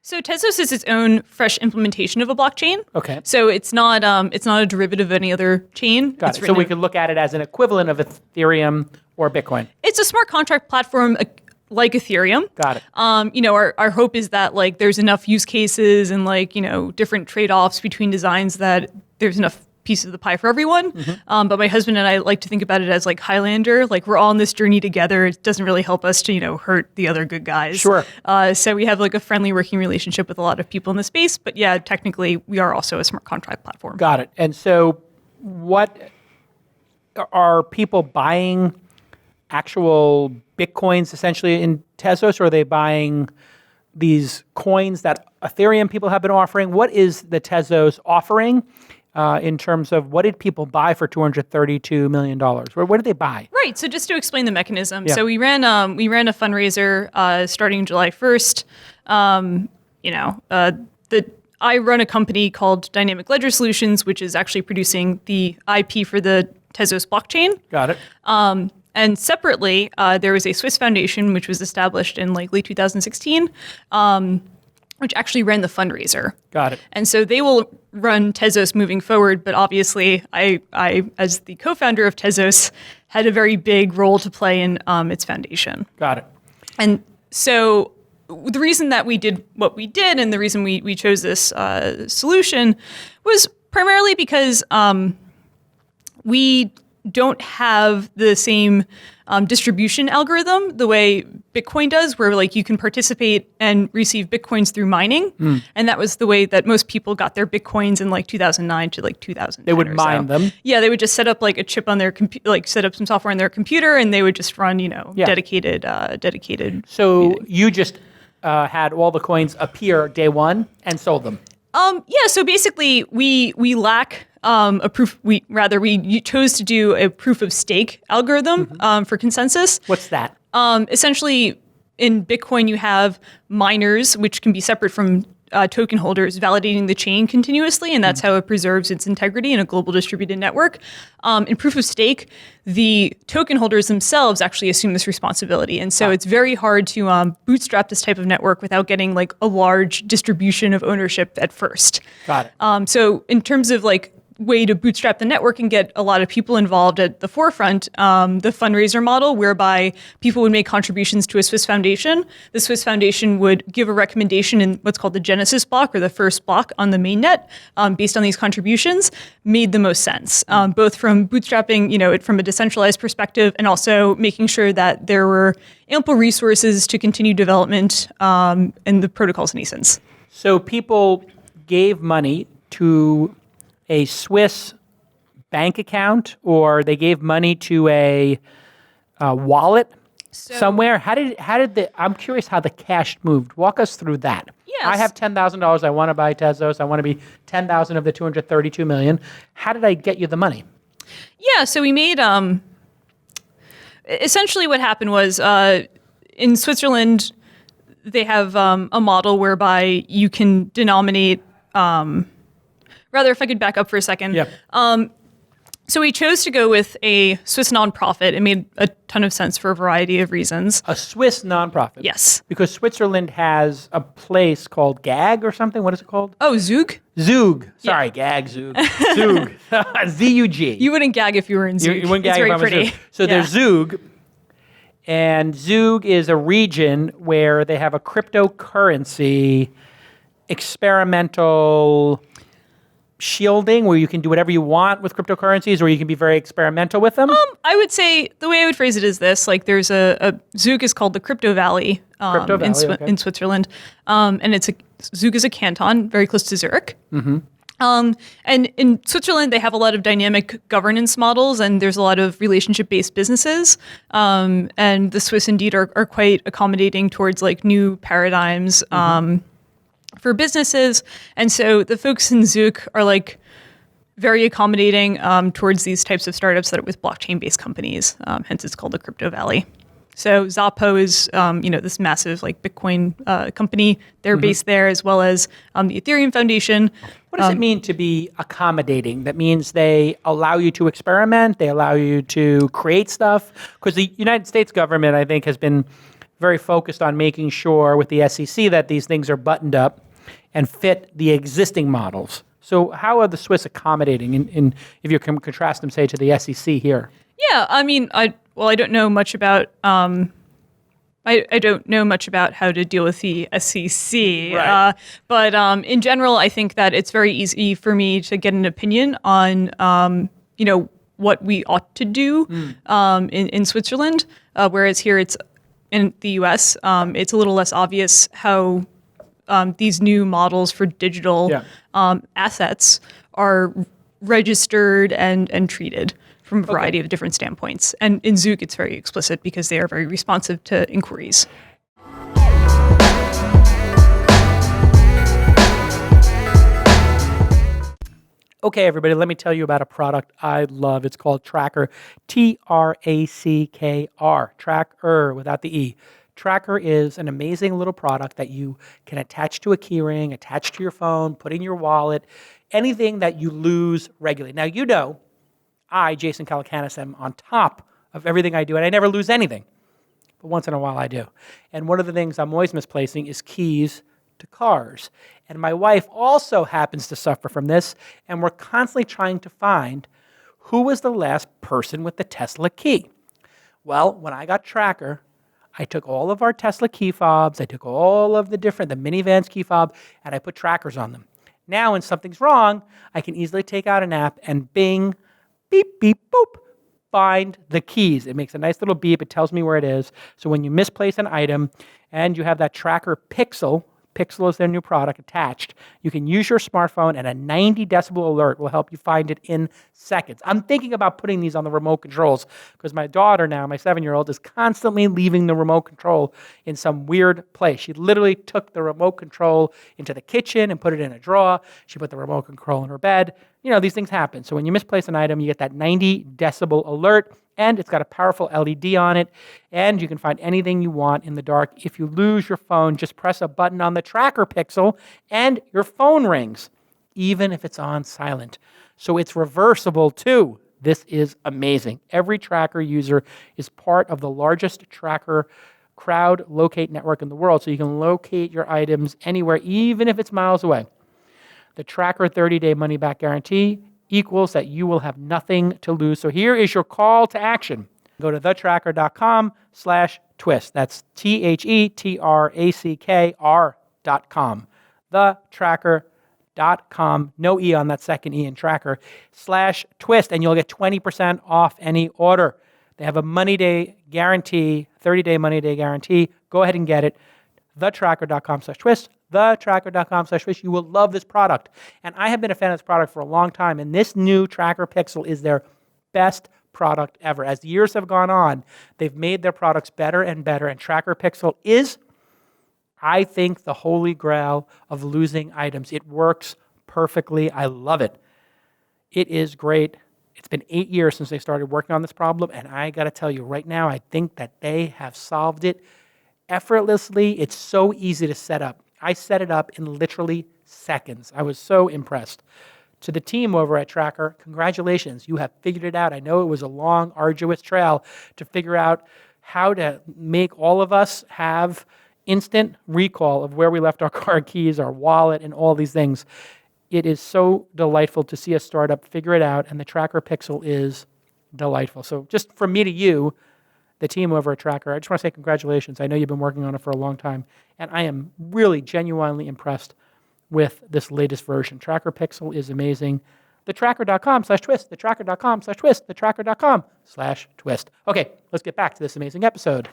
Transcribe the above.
So Tezos is its own fresh implementation of a blockchain. Okay. So it's not a derivative of any other chain. Got it. So we could look at it as an equivalent of Ethereum or Bitcoin. It's a smart contract platform like Ethereum. Got it. Our hope is that like there's enough use cases and like, different trade-offs between designs that there's enough piece of the pie for everyone. Mm-hmm. But my husband and I like to think about it as like Highlander, like we're all on this journey together. It doesn't really help us to, hurt the other good guys. Sure. So we have like a friendly working relationship with a lot of people in the space, but yeah, technically we are also a smart contract platform. Got it. And so what are people buying actual Bitcoins essentially in Tezos, or are they buying these coins that Ethereum people have been offering? What is the Tezos offering? In terms of what did people buy for $232 million? What did they buy? Right. So just to explain the mechanism. Yeah. So we ran a fundraiser starting July 1st. I run a company called Dynamic Ledger Solutions, which is actually producing the IP for the Tezos blockchain. Got it. And separately, there was a Swiss foundation, which was established in like late 2016, which actually ran the fundraiser. Got it. And so they will run Tezos moving forward, but obviously I as the co-founder of Tezos, had a very big role to play in its foundation. Got it. And so the reason that we did what we did and the reason we chose this solution was primarily because we don't have the same distribution algorithm the way Bitcoin does, where like you can participate and receive Bitcoins through mining. And that was the way that most people got their Bitcoins in like 2009 to like 2010. They would mine them. Yeah, they would just set up like a chip on their set up some software on their computer, and they would just run, dedicated. So you just had all the coins appear day one and sold them. So basically we lack a proof. We chose to do a proof of stake algorithm for consensus. What's that? Essentially, in Bitcoin, you have miners, which can be separate from token holders, validating the chain continuously, and that's how it preserves its integrity in a global distributed network. In proof of stake, the token holders themselves actually assume this responsibility, and so it's very hard to bootstrap this type of network without getting like a large distribution of ownership at first. Got it. So in terms of like way to bootstrap the network and get a lot of people involved at the forefront, the fundraiser model, whereby people would make contributions to a Swiss foundation. The Swiss foundation would give a recommendation in what's called the Genesis block, or the first block on the mainnet, based on these contributions, made the most sense, both from bootstrapping, it from a decentralized perspective, and also making sure that there were ample resources to continue development in the protocol's nascence. So people gave money to a Swiss bank account, or they gave money to a wallet somewhere. How did I'm curious how the cash moved. Walk us through that. Yes. I have $10,000. I want to buy Tezos. I want to be 10,000 of the 232 million. How did I get you the money? Yeah. So we made essentially what happened was in Switzerland they have a model whereby you can denominate. Rather, if I could back up for a second. Yeah. So we chose to go with a Swiss nonprofit. It made a ton of sense for a variety of reasons. A Swiss nonprofit. Yes. Because Switzerland has a place called GAG or something. What is it called? Oh, Zug? Zug. Sorry, GAG, Zug. Zug. Z-U-G. You wouldn't gag if you were in Zug. You wouldn't gag it's very if I was pretty. Zug. So there's Zug. And Zug is a region where they have a cryptocurrency experimental shielding, where you can do whatever you want with cryptocurrencies, or you can be very experimental with them? I would say the way I would phrase it is this: like, there's a Zug is called the Crypto Valley, in Switzerland, and Zug is a canton very close to Zurich. Mm-hmm. And in Switzerland, they have a lot of dynamic governance models, and there's a lot of relationship-based businesses. And the Swiss indeed are quite accommodating towards like new paradigms. For businesses. And so the folks in Zug are like very accommodating towards these types of startups that are with blockchain-based companies. Hence it's called the Crypto Valley. So Xapo is, this massive like Bitcoin company. They're based there, as well as the Ethereum Foundation. What does it mean to be accommodating? That means they allow you to experiment, they allow you to create stuff? Because the United States government, I think, has been very focused on making sure with the SEC that these things are buttoned up and fit the existing models. So how are the Swiss accommodating in if you can contrast them, say, to the SEC here? Yeah, I mean, I don't know much about I don't know much about how to deal with the SEC, Right. but in general, I think that it's very easy for me to get an opinion on what we ought to do in Switzerland, whereas here it's in the U.S. It's a little less obvious how these new models for digital assets are registered and treated from a variety of different standpoints. And in Zook, it's very explicit because they are very responsive to inquiries. Okay, everybody, let me tell you about a product I love. It's called Tracker, Trackr, Tracker without the E. Tracker is an amazing little product that you can attach to a keyring, attach to your phone, put in your wallet, anything that you lose regularly. Now, you know, I, Jason Calacanis, am on top of everything I do, and I never lose anything. But once in a while, I do. And one of the things I'm always misplacing is keys to cars. And my wife also happens to suffer from this, and we're constantly trying to find who was the last person with the Tesla key. Well, when I got Tracker, I took all of our Tesla key fobs, I took all of the minivans key fob, and I put trackers on them. Now, when something's wrong, I can easily take out an app and bing, beep, beep, boop, find the keys. It makes a nice little beep. It tells me where it is. So when you misplace an item and you have that Tracker Pixel is their new product attached, you can use your smartphone and a 90 decibel alert will help you find it in seconds. I'm thinking about putting these on the remote controls because my daughter now, my 7-year-old, is constantly leaving the remote control in some weird place. She literally took the remote control into the kitchen and put it in a drawer. She put the remote control in her bed. You know, these things happen. So when you misplace an item, you get that 90 decibel alert, and it's got a powerful LED on it, and you can find anything you want in the dark. If you lose your phone, just press a button on the Tracker Pixel, and your phone rings, even if it's on silent. So it's reversible, too. This is amazing. Every Tracker user is part of the largest Tracker crowd locate network in the world, so you can locate your items anywhere, even if it's miles away. The Tracker 30-day money-back guarantee equals that you will have nothing to lose. So here is your call to action. Go to thetracker.com/twist. That's TheTrackr.com. Thetracker.com. No E on that second E in Tracker. /twist, and you'll get 20% off any order. They have a money day guarantee, 30-day money day guarantee. Go ahead and get it. Thetracker.com/twist. Thetracker.com/twist. You will love this product. And I have been a fan of this product for a long time, and this new Tracker Pixel is their best product ever. As the years have gone on, they've made their products better and better, and Tracker Pixel is, I think, the holy grail of losing items. It works perfectly. I love it. It is great. It's been 8 years since they started working on this problem, and I got to tell you right now, I think that they have solved it effortlessly. It's so easy to set up. I set it up in literally seconds. I was so impressed. To the team over at Tracker, congratulations. You have figured it out. I know it was a long, arduous trail to figure out how to make all of us have instant recall of where we left our car keys, our wallet, and all these things. It is so delightful to see a startup figure it out, and the Tracker Pixel is delightful. So just from me to you, the team over at Tracker, I just want to say congratulations. I know you've been working on it for a long time, and I am really genuinely impressed with this latest version. Tracker Pixel is amazing. Thetracker.com/twist, thetracker.com/twist, thetracker.com/twist. Okay, let's get back to this amazing episode.